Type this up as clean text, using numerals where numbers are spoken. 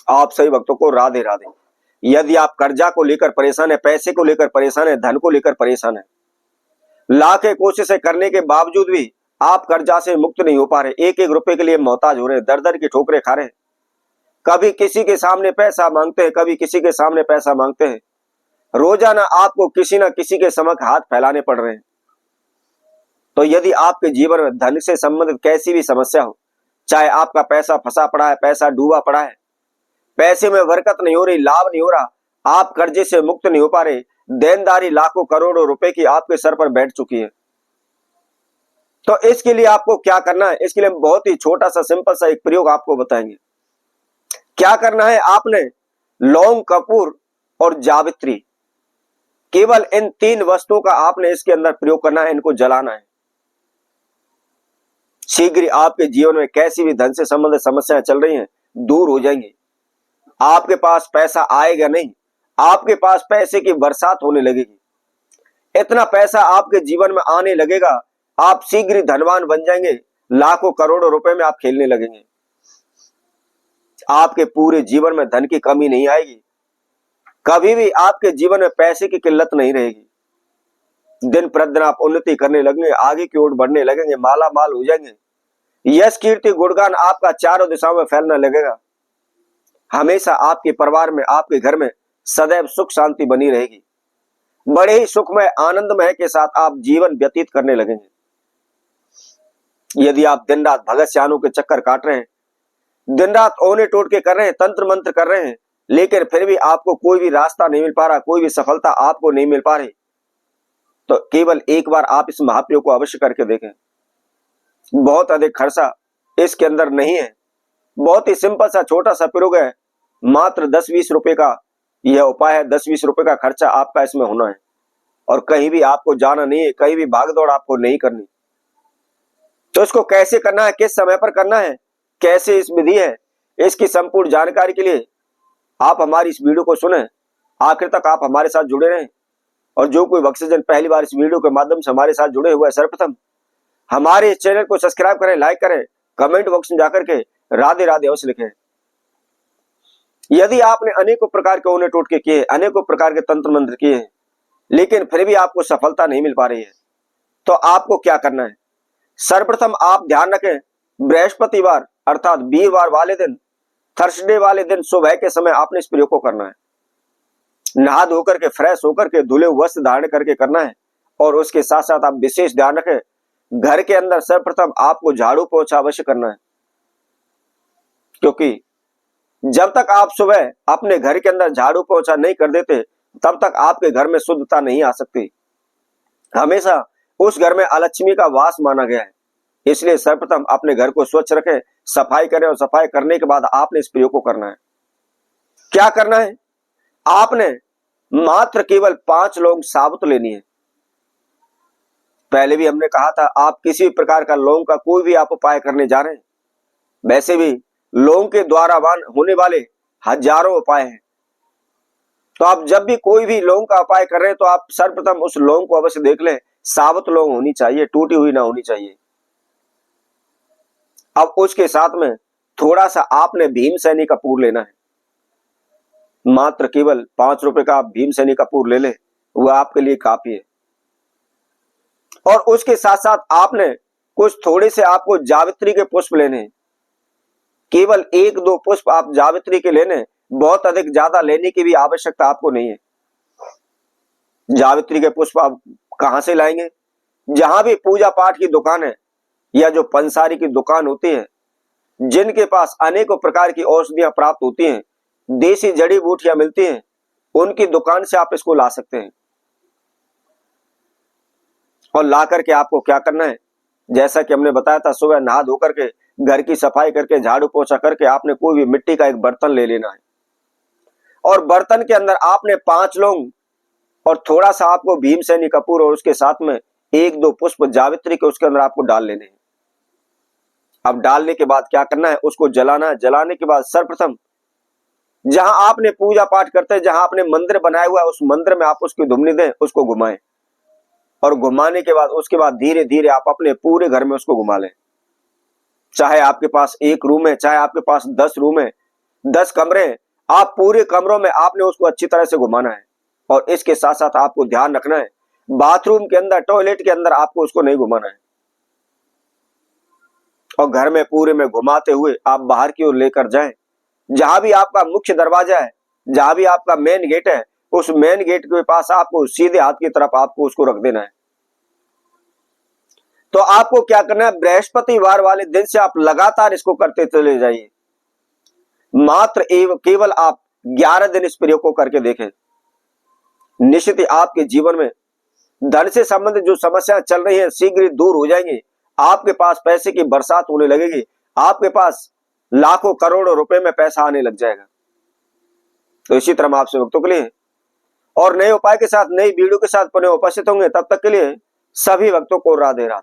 आप सभी भक्तों को राधे राधे। यदि आप कर्जा को लेकर परेशान है, पैसे को लेकर परेशान है, धन को लेकर परेशान है, लाखें कोशिशें करने के बावजूद भी आप कर्जा से मुक्त नहीं हो पा रहे, एक एक रुपए के लिए मोहताज हो रहे हैं, दर दर की ठोकरें खा रहे हैं, कभी किसी के सामने पैसा मांगते हैं, कभी किसी के सामने पैसा मांगते हैं, रोजाना आपको किसी न किसी के समक्ष हाथ फैलाने पड़ रहे हैं। तो यदि आपके जीवन में धन से संबंधित कैसी भी समस्या हो, चाहे आपका पैसा फंसा पड़ा है, पैसा डूबा पड़ा है, पैसे में बरकत नहीं हो रही, लाभ नहीं हो रहा, आप कर्जे से मुक्त नहीं हो पा रहे, देनदारी लाखों करोड़ों रुपए की आपके सर पर बैठ चुकी है, तो इसके लिए आपको क्या करना है, इसके लिए बहुत ही छोटा सा सिंपल सा एक प्रयोग आपको बताएंगे। क्या करना है, आपने लौंग, कपूर और जावित्री, केवल इन 3 वस्तुओं का आपने इसके अंदर प्रयोग करना है, इनको जलाना है। शीघ्र ही आपके जीवन में कैसी भी धन से संबंधित समस्याएं चल रही हैं, दूर हो जाएंगी। आपके पास पैसा आएगा नहीं, आपके पास पैसे की बरसात होने लगेगी। इतना पैसा आपके जीवन में आने लगेगा, आप शीघ्र ही धनवान बन जाएंगे, लाखों करोड़ों रुपए में आप खेलने लगेंगे। आपके पूरे जीवन में धन की कमी नहीं आएगी, कभी भी आपके जीवन में पैसे की किल्लत नहीं रहेगी। दिन प्रतिदिन आप उन्नति करने लगेंगे, आगे की ओर बढ़ने लगेंगे, माला माल हो जाएंगे। यश कीर्ति गुणगान आपका चारों दिशाओं में फैलने लगेगा। हमेशा आपके परिवार में, आपके घर में सदैव सुख शांति बनी रहेगी। बड़े ही सुखमय आनंदमय के साथ आप जीवन व्यतीत करने लगेंगे। यदि आप दिन रात भगत सियानों के चक्कर काट रहे हैं, दिन रात ओने टोटके कर रहे हैं, तंत्र मंत्र कर रहे हैं, लेकिन फिर भी आपको कोई भी रास्ता नहीं मिल पा रहा, कोई भी सफलता आपको नहीं मिल पा रही, तो केवल एक बार आप इस महाप्रयोग को अवश्य करके देखें। बहुत अधिक खर्चा इसके अंदर नहीं है, बहुत ही सिंपल सा छोटा सा प्रयोग है। मात्र 10-20 रुपए का यह उपाय है, 10-20 रुपए का खर्चा आपका इसमें होना है, और कहीं भी आपको जाना नहीं है, कहीं भी भागदौड़ आपको नहीं करनी। तो इसको कैसे करना है, किस समय पर करना है, कैसे इस विधि है, इसकी संपूर्ण जानकारी के लिए आप हमारी इस वीडियो को सुने, आखिर तक आप हमारे साथ जुड़े रहें। और जो कोई भक्तजन पहली बार इस वीडियो के माध्यम से हमारे साथ जुड़े हुए हैं, सर्वप्रथम हमारे इस चैनल को सब्सक्राइब करें, लाइक करें, कमेंट बॉक्स में जाकर के राधे राधे अवश्य लिखें। यदि आपने अनेकों प्रकार के ओने टोटके किए, अनेकों प्रकार के तंत्र मंत्र किए हैं, लेकिन फिर भी आपको सफलता नहीं मिल पा रही है, तो आपको क्या करना है। सर्वप्रथम आप ध्यान रखें, बृहस्पतिवार अर्थात वीरवार वाले दिन, थर्सडे वाले दिन सुबह के समय आपने इस प्रयोग को करना है। नहा धोकर के, फ्रेश होकर के, धुले वस्त्र धारण करके करना है। और उसके साथ साथ आप विशेष ध्यान रखें, घर के अंदर सर्वप्रथम आपको झाड़ू पोछा अवश्य करना है, क्योंकि जब तक आप सुबह अपने घर के अंदर झाड़ू पोछा नहीं कर देते, तब तक आपके घर में शुद्धता नहीं आ सकती। हमेशा उस घर में अलक्ष्मी का वास माना गया है, इसलिए सर्वप्रथम अपने घर को स्वच्छ रखें, सफाई करें, और सफाई करने के बाद आपने इस प्रयोग को करना है। क्या करना है, आपने मात्र केवल 5 लौंग साबुत लेनी है। पहले भी हमने कहा था, आप किसी भी प्रकार का लौंग का कोई भी आप उपाय करने जा रहे हैं, वैसे भी लौंग के द्वारा होने वाले हजारों उपाय हैं, तो आप जब भी कोई भी लौंग का उपाय कर रहे हैं, तो आप सर्वप्रथम उस लौंग को अवश्य देख लें, साबुत लौंग होनी चाहिए, टूटी हुई ना होनी चाहिए। अब उसके साथ में थोड़ा सा आपने भीमसेनी कपूर लेना है। मात्र केवल 5 रुपए का आप भीमसेनी कपूर ले ले, वह आपके लिए काफी है। और उसके साथ साथ आपने कुछ थोड़े से आपको जावित्री के पुष्प लेने हैं। केवल 1-2 पुष्प आप जावित्री के लेने, बहुत अधिक ज्यादा लेने की भी आवश्यकता आपको नहीं है। जावित्री के पुष्प आप कहां से लाएंगे, जहां भी पूजा पाठ की दुकान है या जो पंसारी की दुकान होती है, जिनके पास अनेकों प्रकार की औषधियां प्राप्त होती हैं, देसी जड़ी बूटियां मिलती हैं, उनकी दुकान से आप इसको ला सकते हैं। और ला करके आपको क्या करना है, जैसा कि हमने बताया था, सुबह नहा धो करके, घर की सफाई करके, झाड़ू पोछा करके आपने कोई भी मिट्टी का एक बर्तन ले लेना है, और बर्तन के अंदर आपने 5 लौंग और थोड़ा सा आपको भीमसेनी कपूर, और उसके साथ में 1-2 पुष्प जावित्री के उसके अंदर आपको डाल लेने हैं। अब डालने के बाद क्या करना है, उसको जलाना है। जलाने के बाद सर्वप्रथम जहां आपने पूजा पाठ करते हैं, जहां आपने मंदिर बनाया हुआ है, उस मंदिर में आप उसकी धुमनी दें, उसको घुमाएं, और घुमाने के बाद उसके बाद धीरे धीरे आप अपने पूरे घर में उसको घुमा लें। चाहे आपके पास 1 रूम है, चाहे आपके पास 10 रूम है, 10 कमरे हैं, आप पूरे कमरों में आपने उसको अच्छी तरह से घुमाना है। और इसके साथ साथ आपको ध्यान रखना है, बाथरूम के अंदर, टॉयलेट के अंदर आपको उसको नहीं घुमाना है। और घर में पूरे में घुमाते हुए आप बाहर की ओर लेकर जाएं। जहां भी आपका मुख्य दरवाजा है, जहां भी आपका मेन गेट है, उस मेन गेट के पास आपको सीधे हाथ की तरफ आपको उसको रख देना है। तो आपको क्या करना है, बृहस्पतिवार वाले दिन से आप लगातार इसको करते चले जाइए। मात्र केवल आप 11 दिन इस प्रयोग को करके देखें। निश्चित ही आपके जीवन में धन से संबंधित जो समस्या चल रही है शीघ्र ही दूर हो जाएंगी। आपके पास पैसे की बरसात होने लगेगी। आपके पास लाखों करोड़ों रुपए में पैसा आने लग जाएगा। तो इसी तरह आपसे वक्तों के लिए और नए उपाय के साथ, नई वीडियो के साथ पुनः उपस्थित होंगे। तब तक के लिए सभी भक्तों को राधे राधे।